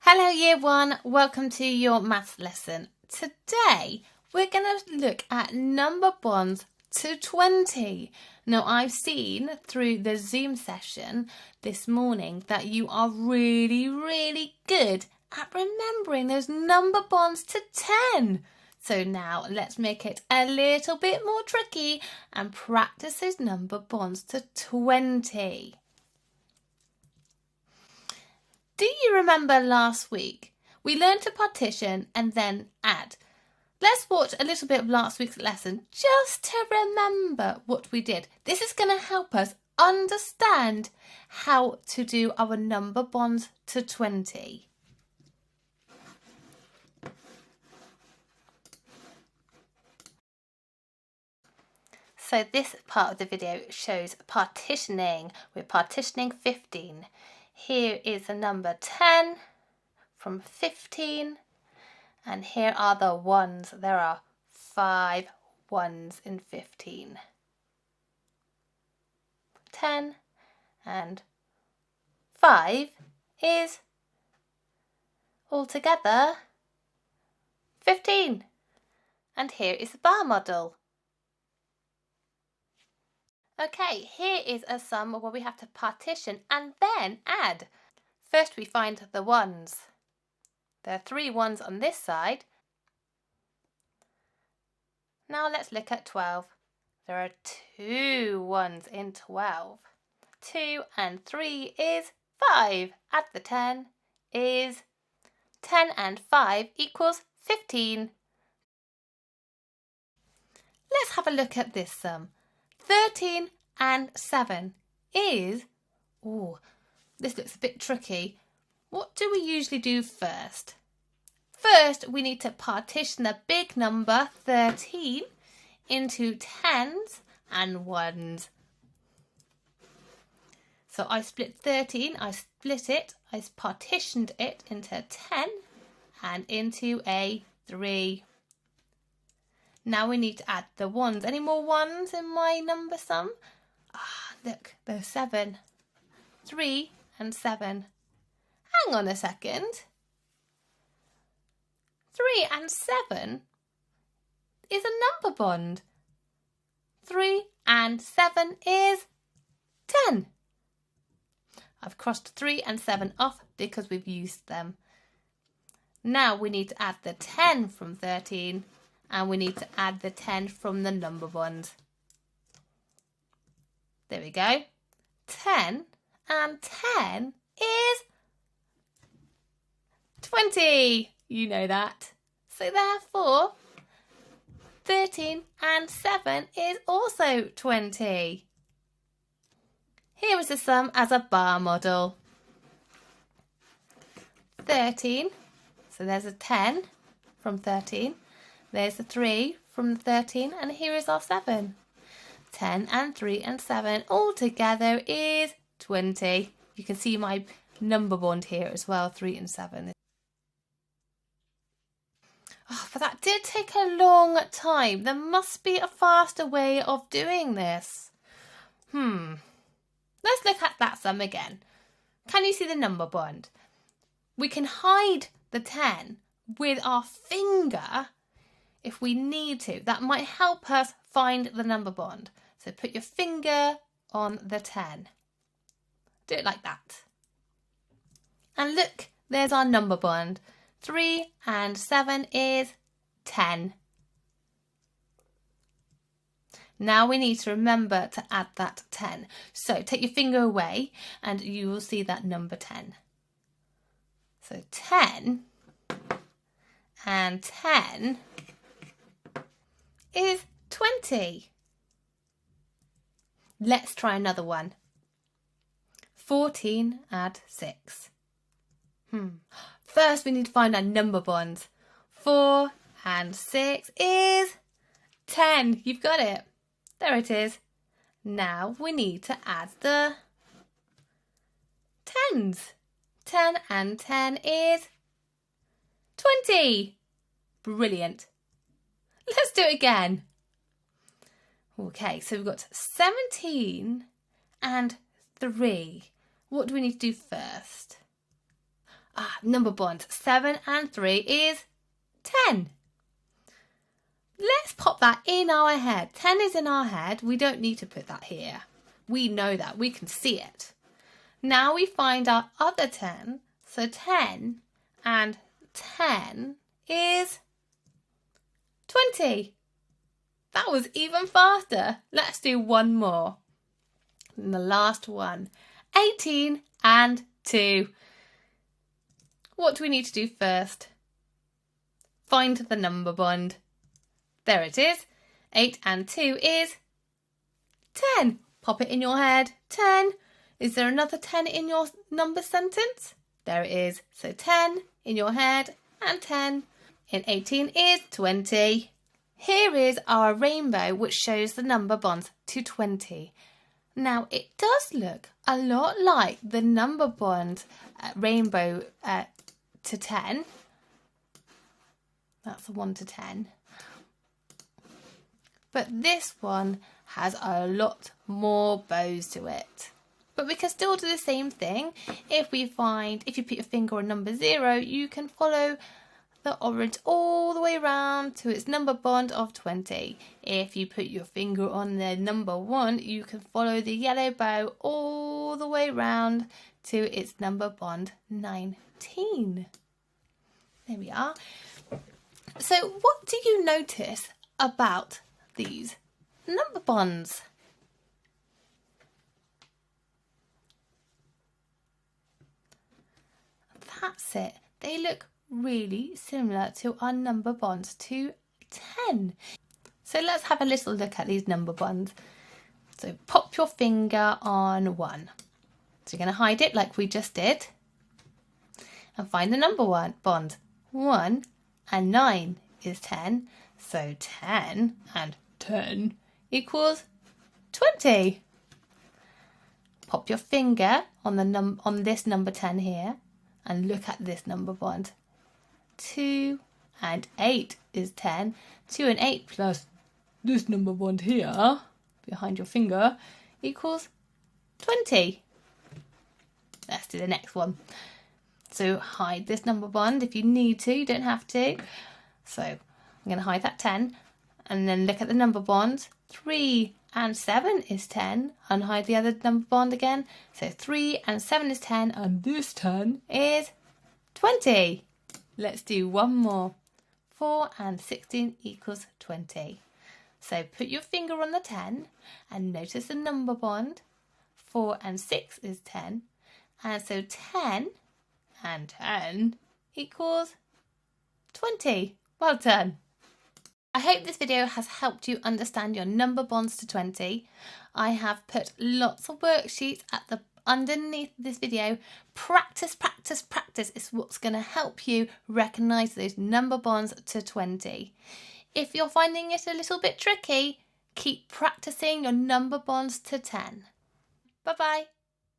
Hello Year 1, welcome to your maths lesson. Today we're going to look at number bonds to 20. Now I've seen through the Zoom session this morning that you are really good at remembering those number bonds to 10. So now let's make it a little bit more tricky and practice those number bonds to 20. Do you remember last week? We learned to partition and then add. Let's watch a little bit of last week's lesson just to remember what we did. This is going to help us understand how to do our number bonds to 20. So this part of the video shows partitioning. We're partitioning 15. Here is the number 10 from 15, and here are the ones. There are 5 ones in 15. 10 and 5 is altogether 15. And here is the bar model. Okay, here is a sum where we have to partition and then add. First we find the ones. There are 3 ones on this side. Now let's look at 12. There are 2 ones in 12. 2 and 3 is 5. Add the 10 is 10 and 5 equals 15. Let's have a look at this sum. 13 and 7 is, this looks a bit tricky. What do we usually do first? First, we need to partition the big number 13 into 10s and 1s. So I split 13, I partitioned it into 10 and into a 3. Now we need to add the ones. Any more ones in my number sum? Look, there's 7. 3 and 7. Hang on a second. 3 and 7 is a number bond. 3 and 7 is 10. I've crossed 3 and 7 off because we've used them. Now we need to add the 10 from 13. And we need to add the 10 from the number bond. There we go. 10 and 10 is 20. You know that. So therefore, 13 and 7 is also 20. Here is the sum as a bar model. 13, so there's a 10 from 13. There's the 3 from the 13, and here is our 7. 10 and 3 and 7 all together is 20. You can see my number bond here as well, 3 and 7. But that did take a long time. There must be a faster way of doing this. Let's look at that sum again. Can you see the number bond? We can hide the 10 with our finger if we need to. That might help us find the number bond. So put your finger on the 10. Do it like that. And look, there's our number bond. 3 and 7 is 10. Now we need to remember to add that 10. So take your finger away and you will see that number 10. So 10 and 10 is 20. Let's try another one. 14 add 6. First we need to find our number bonds. 4 and 6 is 10. You've got it. There it is. Now we need to add the 10s. 10 and 10 is 20. Brilliant. Let's do it again. Okay, so we've got 17 and 3. What do we need to do first? Number bond 7 and 3 is 10. Let's pop that in our head. 10 is in our head. We don't need to put that here. We know that. We can see it. Now we find our other 10. So 10 and 10 is 20. That was even faster. Let's do one more. And the last one. 18 and 2. What do we need to do first? Find the number bond. There it is. 8 and 2 is 10. Pop it in your head. 10. Is there another 10 in your number sentence? There it is. So 10 in your head and 10 in 18 is 20. Here is our rainbow which shows the number bonds to 20. Now it does look a lot like the number bond rainbow to 10. That's the 1 to 10. But this one has a lot more bows to it. But we can still do the same thing. If you put your finger on number 0, you can follow the orange all the way around to its number bond of 20. If you put your finger on the number 1, you can follow the yellow bow all the way around to its number bond 19. There we are. So what do you notice about these number bonds? That's it. They look really similar to our number bonds to 10. So let's have a little look at these number bonds. So pop your finger on 1. So you're going to hide it like we just did. And find the number bond. 1 and 9 is 10. So 10 and 10 equals 20. Pop your finger on this number 10 here and look at this number bond. 2 and 8 is 10. 2 and 8 plus this number bond here behind your finger equals 20. Let's do the next one. So hide this number bond if you need to. You don't have to. So I'm going to hide that 10 and then look at the number bond. 3 and 7 is 10. And hide the other number bond again. So 3 and 7 is 10 and this 10 is 20. Let's do one more. 4 and 16 equals 20. So put your finger on the 10 and notice the number bond. 4 and 6 is 10. And so 10 and 10 equals 20. Well done. I hope this video has helped you understand your number bonds to 20. I have put lots of worksheets underneath this video. Practice, practice, practice is what's going to help you recognise those number bonds to 20. If you're finding it a little bit tricky, keep practicing your number bonds to 10. Bye-bye.